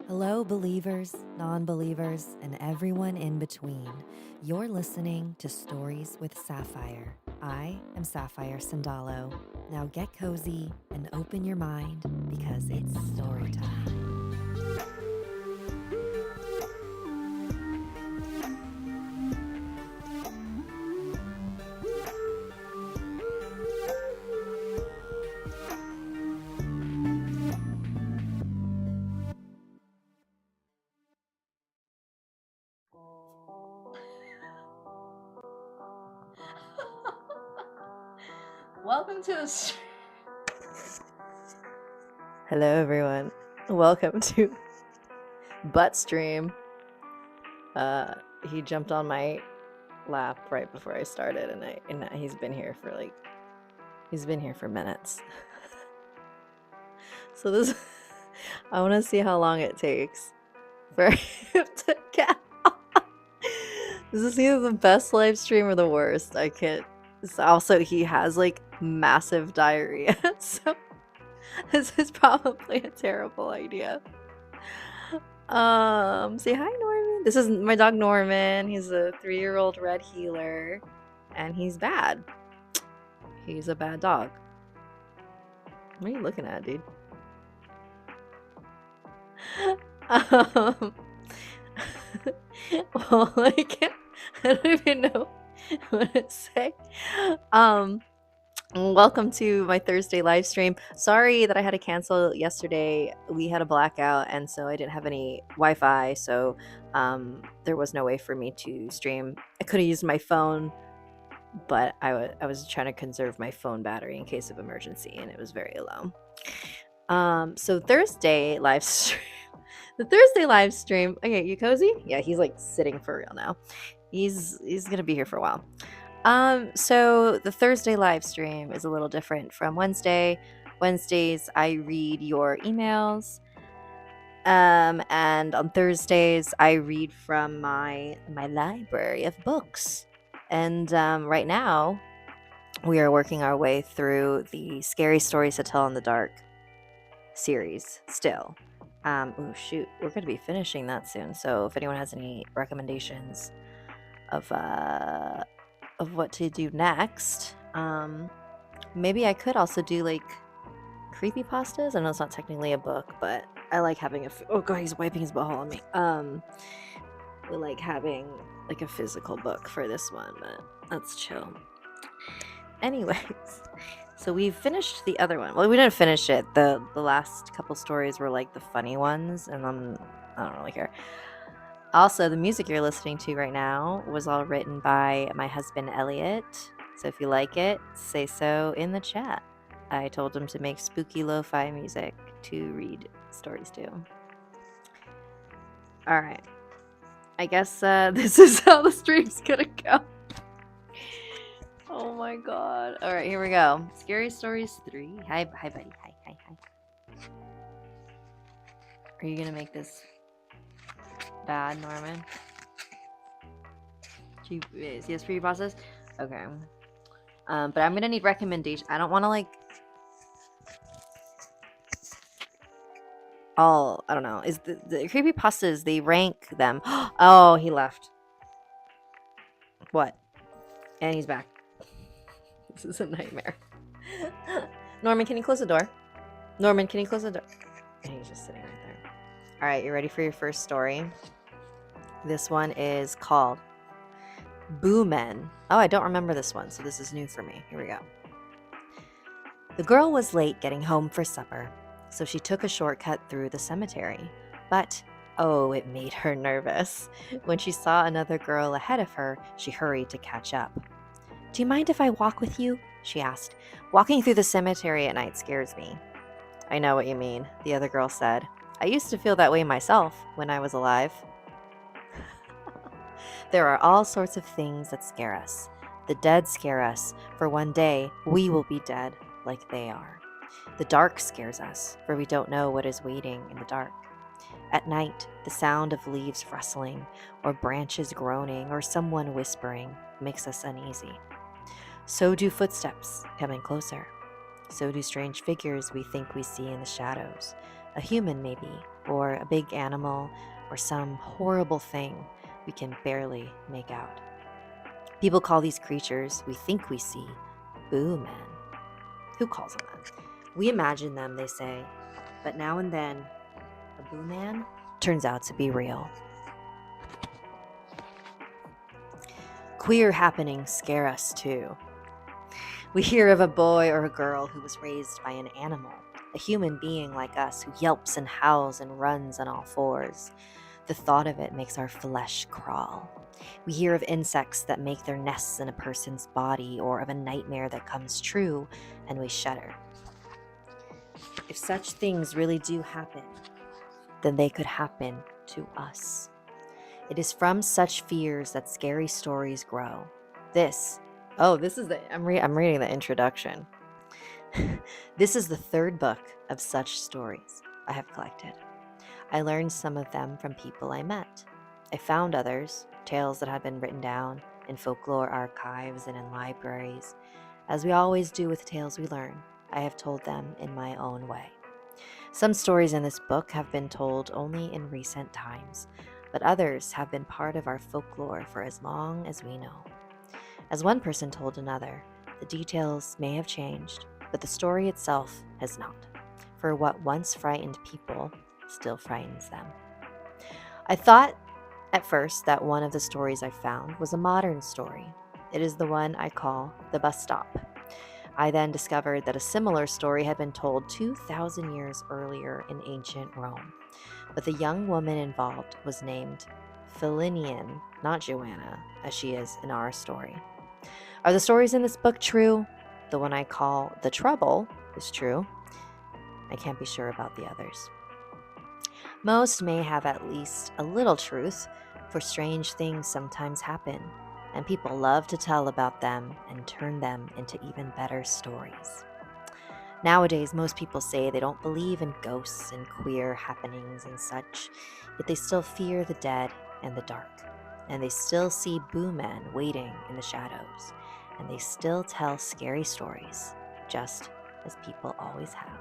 Hello, believers, non believers, and everyone in between. You're listening to Stories with Sapphire. I am Sapphire Sandalo. Now get cozy and open your mind because it's story time. Welcome to the Hello everyone. Welcome to Butt Stream. He jumped on my lap right before I started and he's been here for minutes. So this I want to see how long it takes for him to get This is either the best live stream or the worst. I can't. Also, he has like massive diarrhea, so this is probably a terrible idea. Say hi, Norman. This is my dog Norman. He's a 3-year-old red heeler, and he's bad. He's a bad dog. What are you looking at, dude? Well, I don't even know what to say. Welcome to my Thursday live stream. Sorry that I had to cancel yesterday. We had a blackout, and so I didn't have any Wi-Fi, so there was no way for me to stream. I could have used my phone, but I was trying to conserve my phone battery in case of emergency, and it was very low. So Thursday live stream. The Thursday live stream. Okay, you cozy? Yeah, he's like sitting for real now. He's gonna be here for a while. So the Thursday live stream is a little different from Wednesday. Wednesdays I read your emails. And on Thursdays I read from my library of books. And right now we are working our way through the Scary Stories to Tell in the Dark series still. Oh shoot, we're gonna be finishing that soon. So if anyone has any recommendations of what to do next, maybe I could also do like creepypastas. I know it's not technically a book, but I like having oh god, he's wiping his butthole on me. We like having like a physical book for this one, but that's chill. Anyways, so we finished the other one. Well, we didn't finish it. The last couple stories were like the funny ones, and I don't really care. Also, the music you're listening to right now was all written by my husband Elliot. So if you like it, say so in the chat. I told him to make spooky lo-fi music to read stories to. All right. I guess this is how the stream's gonna go. Oh my god. All right, here we go. Scary Stories 3. Hi, buddy. Hi. Are you gonna make this bad, Norman? Yes, for your process? Okay. But I'm gonna need recommendations. I don't want to like I don't know. Is the creepypastas, they rank them. Oh, he left. What? And he's back. This is a nightmare. Norman, can you close the door? Norman, can you close the door? And he's just sitting right there. All right, you ready for your first story? This one is called Boo Men. Oh, I don't remember this one, so this is new for me. Here we go. The girl was late getting home for supper, so she took a shortcut through the cemetery. But, oh, it made her nervous. When she saw another girl ahead of her, she hurried to catch up. "Do you mind if I walk with you?" she asked. "Walking through the cemetery at night scares me." "I know what you mean," the other girl said. "I used to feel that way myself when I was alive." There are all sorts of things that scare us. The dead scare us, for one day we will be dead like they are. The dark scares us, for we don't know what is waiting in the dark. At night, the sound of leaves rustling, or branches groaning, or someone whispering makes us uneasy. So do footsteps coming closer. So do strange figures we think we see in the shadows. A human, maybe, or a big animal, or some horrible thing we can barely make out. People call these creatures we think we see boo men. Who calls them that? We imagine them, they say, but now and then, a boo man turns out to be real. Queer happenings scare us too. We hear of a boy or a girl who was raised by an animal, a human being like us who yelps and howls and runs on all fours. The thought of it makes our flesh crawl. We hear of insects that make their nests in a person's body, or of a nightmare that comes true, and we shudder. If such things really do happen, then they could happen to us. It is from such fears that scary stories grow. I'm reading the introduction. This is the third book of such stories I have collected. I learned some of them from people I met. I found others, tales that had been written down in folklore archives and in libraries. As we always do with tales we learn, I have told them in my own way. Some stories in this book have been told only in recent times, but others have been part of our folklore for as long as we know. As one person told another, the details may have changed, but the story itself has not, for what once frightened people still frightens them. I thought at first that one of the stories I found was a modern story. It is the one I call The Bus Stop. I then discovered that a similar story had been told 2,000 years earlier in ancient Rome, but the young woman involved was named Philinian, not Joanna, as she is in our story. Are the stories in this book true? The one I call The Trouble is true. I can't be sure about the others. Most may have at least a little truth, for strange things sometimes happen, and people love to tell about them and turn them into even better stories. Nowadays, most people say they don't believe in ghosts and queer happenings and such, yet they still fear the dead and the dark, and they still see boo men waiting in the shadows, and they still tell scary stories, just as people always have.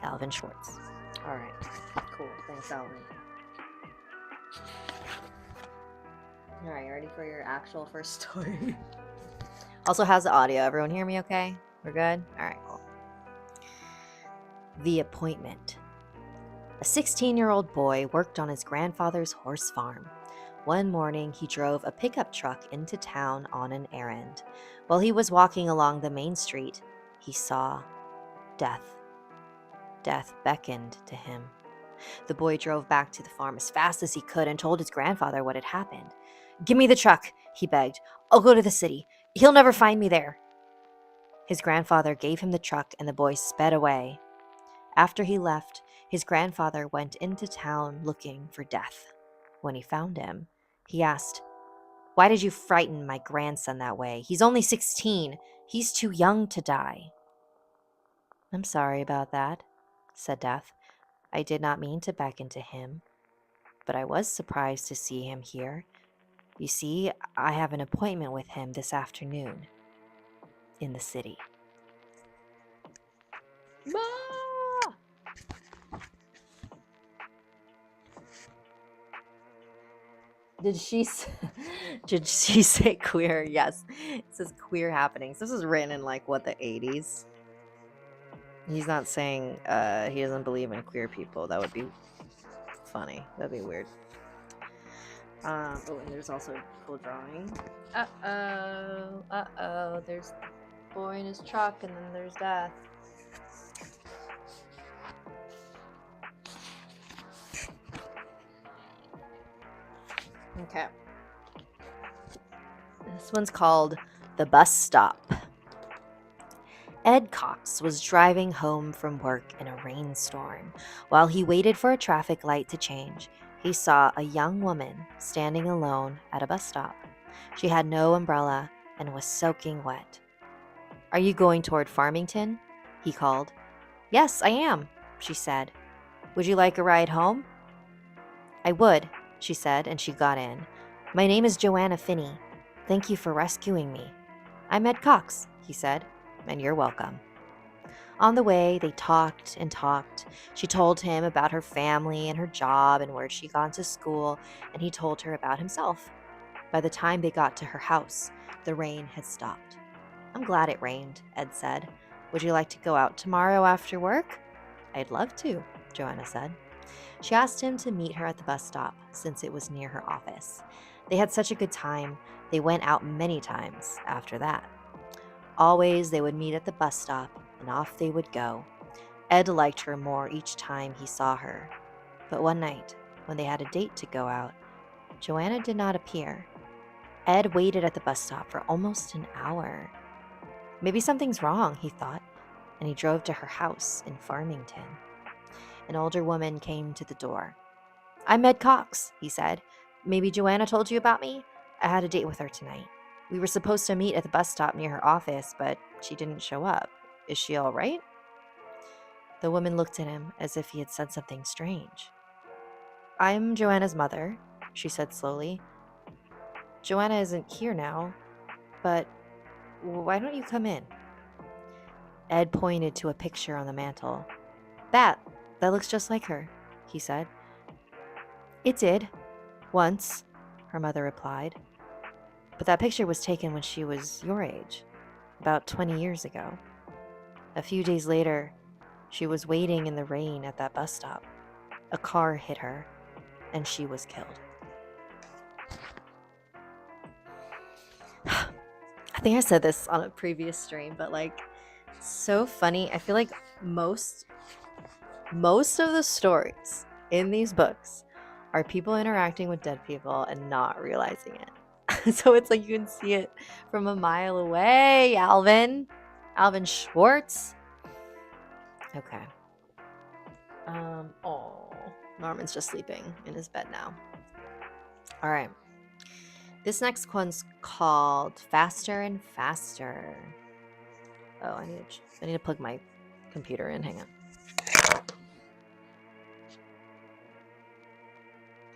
Alvin Schwartz. All right, cool. Thanks, Alvin. All right, you ready for your actual first story? Also has the audio. Everyone hear me okay? We're good? All right, cool. The Appointment. A 16-year-old boy worked on his grandfather's horse farm. One morning, he drove a pickup truck into town on an errand. While he was walking along the main street, he saw death. Death beckoned to him. The boy drove back to the farm as fast as he could and told his grandfather what had happened. "Give me the truck," he begged. "I'll go to the city. He'll never find me there." His grandfather gave him the truck and the boy sped away. After he left, his grandfather went into town looking for Death. When he found him, he asked, "Why did you frighten my grandson that way? He's only 16. He's too young to die." "I'm sorry about that," said Death. "I did not mean to beckon to him, but I was surprised to see him here. You see, I have an appointment with him this afternoon in the city." Ma! Did she say queer? Yes. It says queer happenings. This is written in like what, the 80s? He's not saying he doesn't believe in queer people. That would be funny. That'd be weird. And there's also a cool drawing. There's a boy in his truck, and then there's Death. Okay. This one's called The Bus Stop. Ed Cox was driving home from work in a rainstorm. While he waited for a traffic light to change, he saw a young woman standing alone at a bus stop. She had no umbrella and was soaking wet. "Are you going toward Farmington?" he called. "Yes, I am," she said. "Would you like a ride home?" "I would," she said, and she got in. "My name is Joanna Finney. Thank you for rescuing me." "I'm Ed Cox," he said, "and you're welcome." On the way, they talked and talked. She told him about her family and her job and where she'd gone to school, and he told her about himself. By the time they got to her house, the rain had stopped. "I'm glad it rained," Ed said. "Would you like to go out tomorrow after work?" "I'd love to," Joanna said. She asked him to meet her at the bus stop since it was near her office. They had such a good time, they went out many times after that. Always they would meet at the bus stop and off they would go. Ed liked her more each time he saw her. But one night, when they had a date to go out, Joanna did not appear. Ed waited at the bus stop for almost an hour. Maybe something's wrong, he thought, and he drove to her house in Farmington. An older woman came to the door. "I'm Ed Cox," he said. "Maybe Joanna told you about me? I had a date with her tonight. We were supposed to meet at the bus stop near her office, but she didn't show up. Is she all right?" The woman looked at him as if he had said something strange. "I'm Joanna's mother," she said slowly. "Joanna isn't here now, but why don't you come in?" Ed pointed to a picture on the mantel. That looks just like her," he said. "It did. Once," her mother replied. "But that picture was taken when she was your age, about 20 years ago. A few days later, she was waiting in the rain at that bus stop. A car hit her, and she was killed." I think I said this on a previous stream, but so funny. I feel like most of the stories in these books are people interacting with dead people and not realizing it. So it's like you can see it from a mile away. Alvin Schwartz. Okay. Oh, Norman's just sleeping in his bed now. All right. This next one's called Faster and Faster. Oh, I need to plug my computer in. Hang on.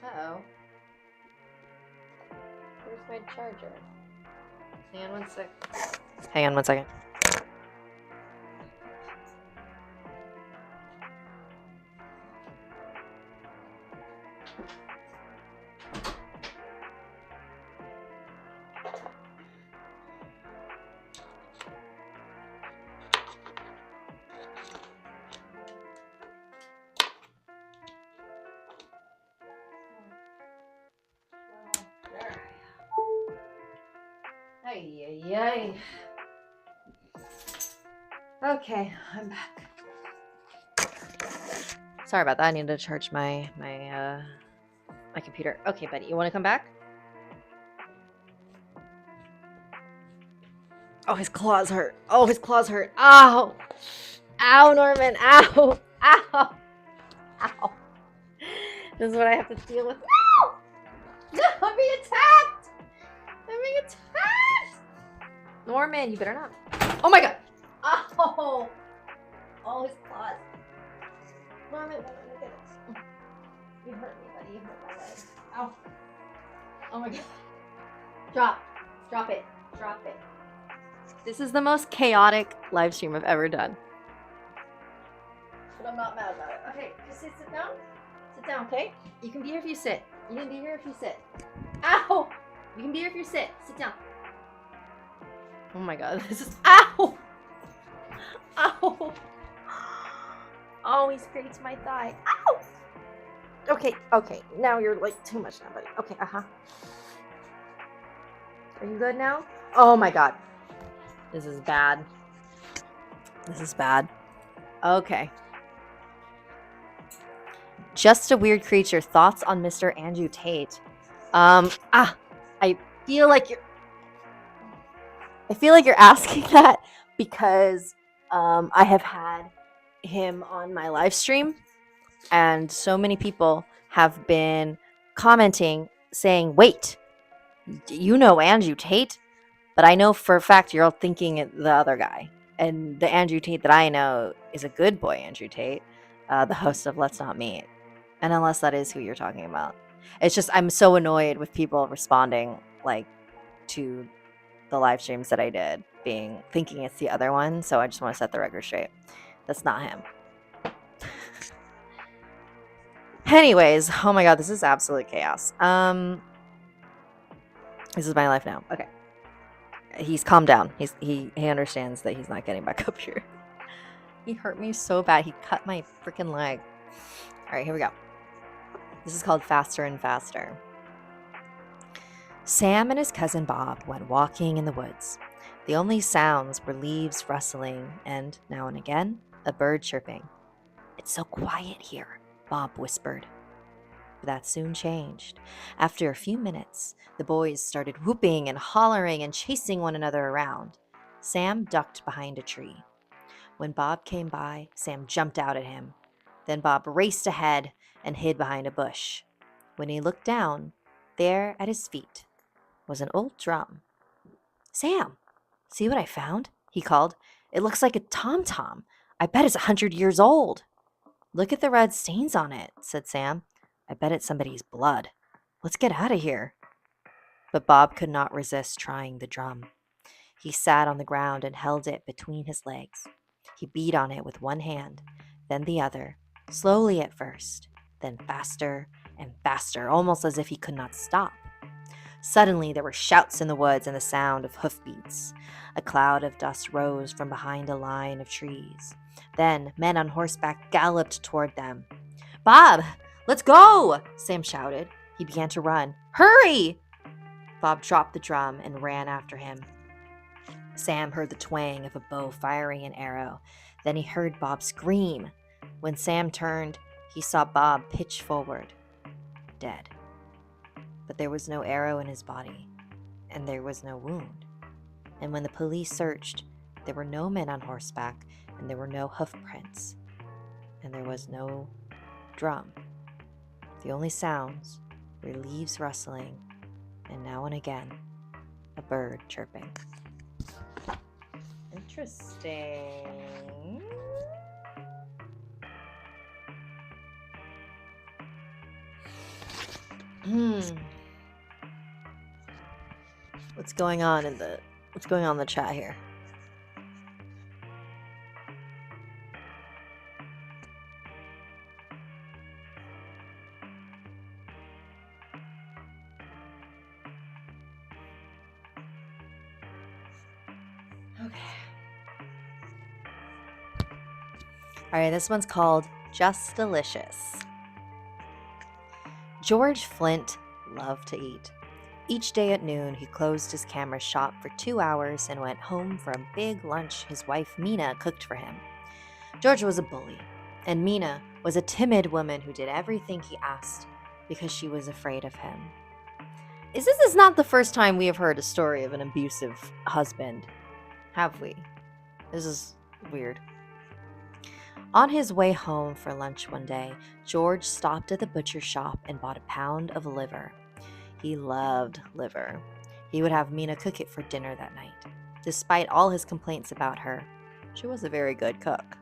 Uh-oh. Where's my charger? Hang on one second. Ay. Okay, I'm back. Sorry about that. I need to charge my computer. Okay, buddy, you want to come back? Oh, his claws hurt. Ow! Ow, Norman! Ow! Ow! Ow! This is what I have to deal with. No! No, I'm being attacked! Norman, you better not. Oh my god! Oh! Oh, his claws. Norman, look at this. You hurt me, buddy. You hurt my leg. Ow. Oh my god. Drop it. This is the most chaotic live stream I've ever done. But I'm not mad about it. Okay, just sit down. Sit down, okay? You can be here if you sit. Ow! You can be here if you sit. Sit down. Oh my god, this is. Ow! Ow! Oh, he scraped my thigh. Ow! Okay. Now you're too much now, buddy. Okay, Are you good now? Oh my god. This is bad. Okay. Just a Weird Creature. Thoughts on Mr. Andrew Tate? I feel like you're asking that because I have had him on my live stream, and so many people have been commenting saying, "Wait, you know Andrew Tate?" But I know for a fact you're all thinking the other guy. And the Andrew Tate that I know is a good boy Andrew Tate, the host of Let's Not Meet. And unless that is who you're talking about. It's just I'm so annoyed with people responding to the live streams that I did, thinking it's the other one. So I just want to set the record straight. That's not him. Anyways, oh my god, this is absolute chaos. This is my life now. Okay. He's calmed down. He understands that he's not getting back up here. He hurt me so bad. He cut my freaking leg. All right, here we go. This is called Faster and Faster. Sam and his cousin Bob went walking in the woods. The only sounds were leaves rustling and, now and again, a bird chirping. "It's so quiet here," Bob whispered. But that soon changed. After a few minutes, the boys started whooping and hollering and chasing one another around. Sam ducked behind a tree. When Bob came by, Sam jumped out at him. Then Bob raced ahead and hid behind a bush. When he looked down, there at his feet was an old drum. "Sam, see what I found?" he called. "It looks like a tom-tom. I bet it's 100 years old." "Look at the red stains on it," said Sam. "I bet it's somebody's blood. Let's get out of here." But Bob could not resist trying the drum. He sat on the ground and held it between his legs. He beat on it with one hand, then the other, slowly at first, then faster and faster, almost as if he could not stop. Suddenly, there were shouts in the woods and the sound of hoofbeats. A cloud of dust rose from behind a line of trees. Then men on horseback galloped toward them. "Bob, let's go!" Sam shouted. He began to run. "Hurry!" Bob dropped the drum and ran after him. Sam heard the twang of a bow firing an arrow. Then he heard Bob scream. When Sam turned, he saw Bob pitch forward, dead. But there was no arrow in his body, and there was no wound. And when the police searched, there were no men on horseback, and there were no hoof prints, and there was no drum. The only sounds were leaves rustling, and now and again, a bird chirping. Interesting. What's going on in the chat here? Okay. All right, this one's called Just Delicious. George Flint loved to eat. Each day at noon, he closed his camera shop for 2 hours and went home for a big lunch his wife Mina cooked for him. George was a bully, and Mina was a timid woman who did everything he asked because she was afraid of him. This is not the first time we have heard a story of an abusive husband, have we? This is weird. On his way home for lunch one day, George stopped at the butcher shop and bought a pound of liver. He loved liver. He would have Mina cook it for dinner that night. Despite all his complaints about her, she was a very good cook.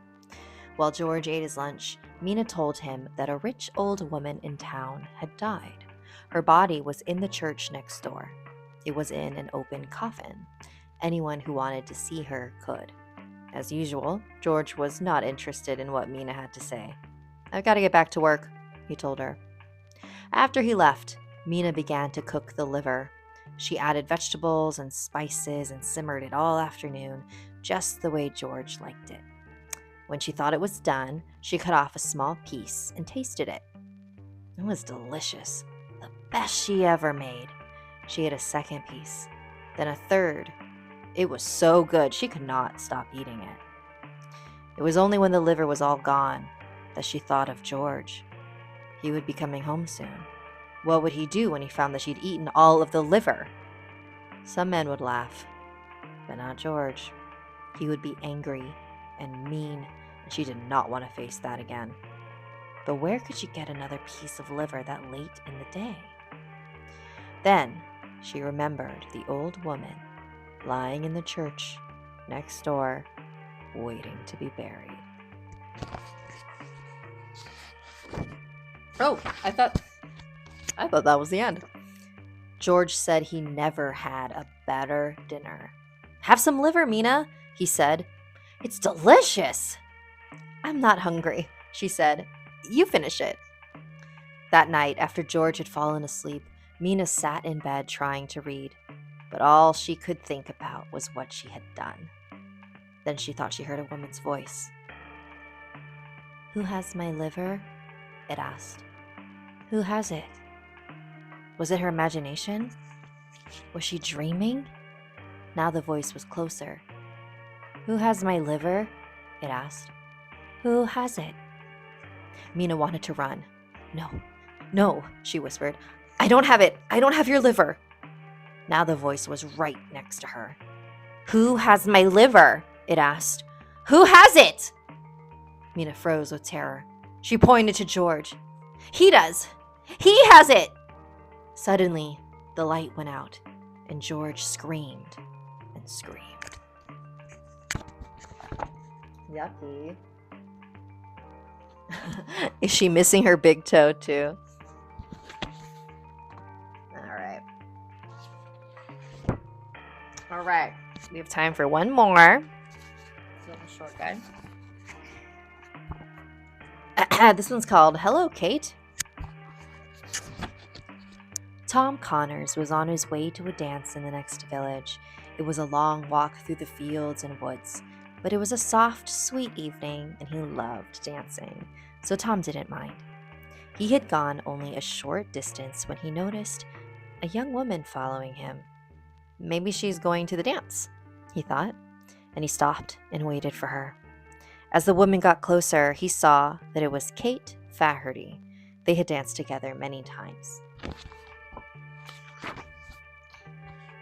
While George ate his lunch, Mina told him that a rich old woman in town had died. Her body was in the church next door. It was in an open coffin. Anyone who wanted to see her could. As usual, George was not interested in what Mina had to say. "I've got to get back to work," he told her. After he left, Mina began to cook the liver. She added vegetables and spices and simmered it all afternoon, just the way George liked it. When she thought it was done, she cut off a small piece and tasted it. It was delicious, the best she ever made. She ate a second piece, then a third. It was so good she could not stop eating it. It was only when the liver was all gone that she thought of George. He would be coming home soon. What would he do when he found that she'd eaten all of the liver? Some men would laugh, but not George. He would be angry and mean, and she did not want to face that again. But where could she get another piece of liver that late in the day? Then she remembered the old woman lying in the church next door, waiting to be buried. Oh, I thought that was the end. George said he never had a better dinner. "Have some liver, Mina," he said. "It's delicious." I'm not hungry, she said. You finish it. That night, after George had fallen asleep, Mina sat in bed trying to read, but all she could think about was what she had done. Then she thought she heard a woman's voice. Who has my liver? It asked. Who has it? Was it her imagination? Was she dreaming? Now the voice was closer. Who has my liver? It asked. Who has it? Mina wanted to run. No, she whispered. I don't have it. I don't have your liver. Now the voice was right next to her. Who has my liver? It asked. Who has it? Mina froze with terror. She pointed to George. He does. He has it. Suddenly, the light went out, and George screamed and screamed. Yucky. Is she missing her big toe too? All right. We have time for one more. It's a short guy. This one's called Hello, Kate. Tom Connors was on his way to a dance in the next village. It was a long walk through the fields and woods, but it was a soft, sweet evening, and he loved dancing, so Tom didn't mind. He had gone only a short distance when he noticed a young woman following him. Maybe she's going to the dance, he thought, and he stopped and waited for her. As the woman got closer, he saw that it was Kate Faherty. They had danced together many times.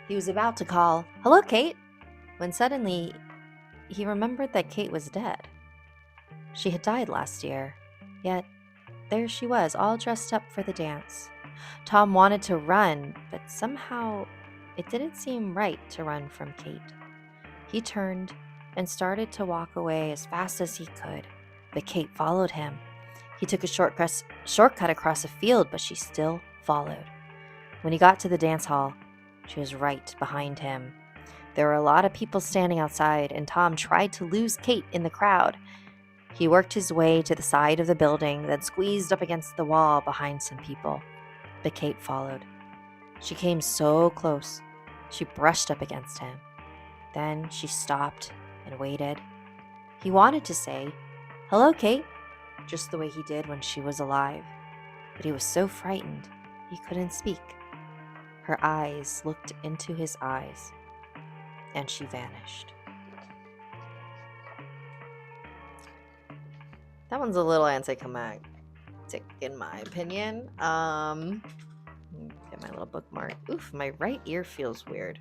He was about to call, "Hello, Kate," when suddenly he remembered that Kate was dead. She had died last year, yet there she was, all dressed up for the dance. Tom wanted to run, but somehow it didn't seem right to run from Kate. He turned and started to walk away as fast as he could, but Kate followed him. He took a shortcut across a field, but she still followed. When he got to the dance hall, she was right behind him. There were a lot of people standing outside, and Tom tried to lose Kate in the crowd. He worked his way to the side of the building, then squeezed up against the wall behind some people, but Kate followed. She came so close, she brushed up against him. Then she stopped and waited. He wanted to say, "Hello, Kate," just the way he did when she was alive, but he was so frightened he couldn't speak. Her eyes looked into his eyes, and she vanished. That one's a little anticlimactic in my opinion. Get my little bookmark. Oof, my right ear feels weird.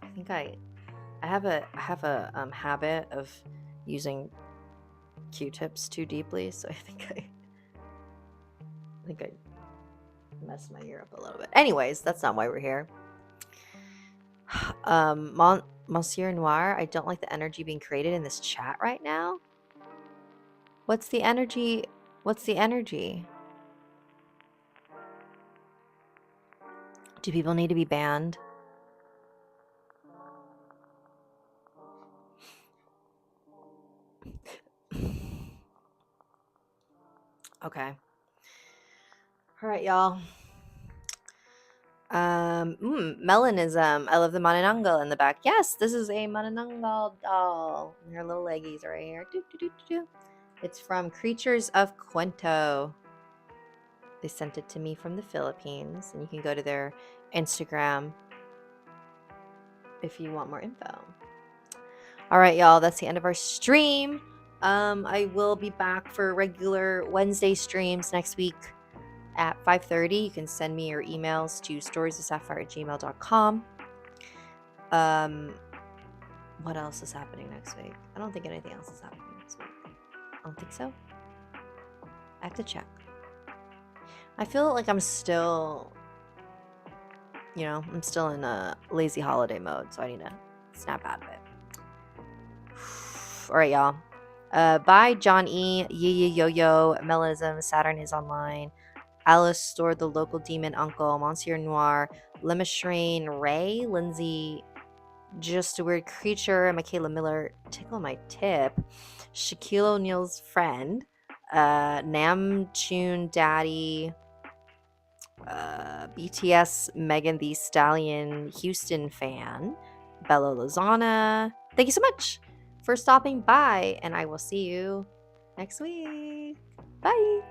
I think I have a habit of using Q-tips too deeply, so I think I messed my ear up a little bit. Anyways, that's not why we're here. Monsieur Noir, I don't like the energy being created in this chat right now. What's the energy? Do people need to be banned? Okay. All right, y'all. Melanism. I love the Manananggal in the back. Yes, this is a Manananggal doll. And her little leggies right here. It's from Creatures of Cuento. They sent it to me from the Philippines, and you can go to their Instagram if you want more info. All right, y'all, that's the end of our stream. I will be back for regular Wednesday streams next week at 5:30. You can send me your emails to storieswithsapphire@gmail.com. What else is happening next week? I don't think anything else is happening next week. I don't think so. I have to check. I feel like I'm still, I'm still in a lazy holiday mode, so I need to snap out of it. All right, y'all. Bye, John E, Yee Yo-Yo, Melism, Saturn is online, Alice Stored, the Local Demon Uncle, Monsieur Noir, Lemishrane, Ray, Lindsay, Just a Weird Creature, Michaela Miller, Tickle My Tip, Shaquille O'Neal's Friend, Nam Chun Daddy, BTS Megan Thee Stallion Houston fan, Bella Lozana. Thank you so much for stopping by, and I will see you next week. Bye.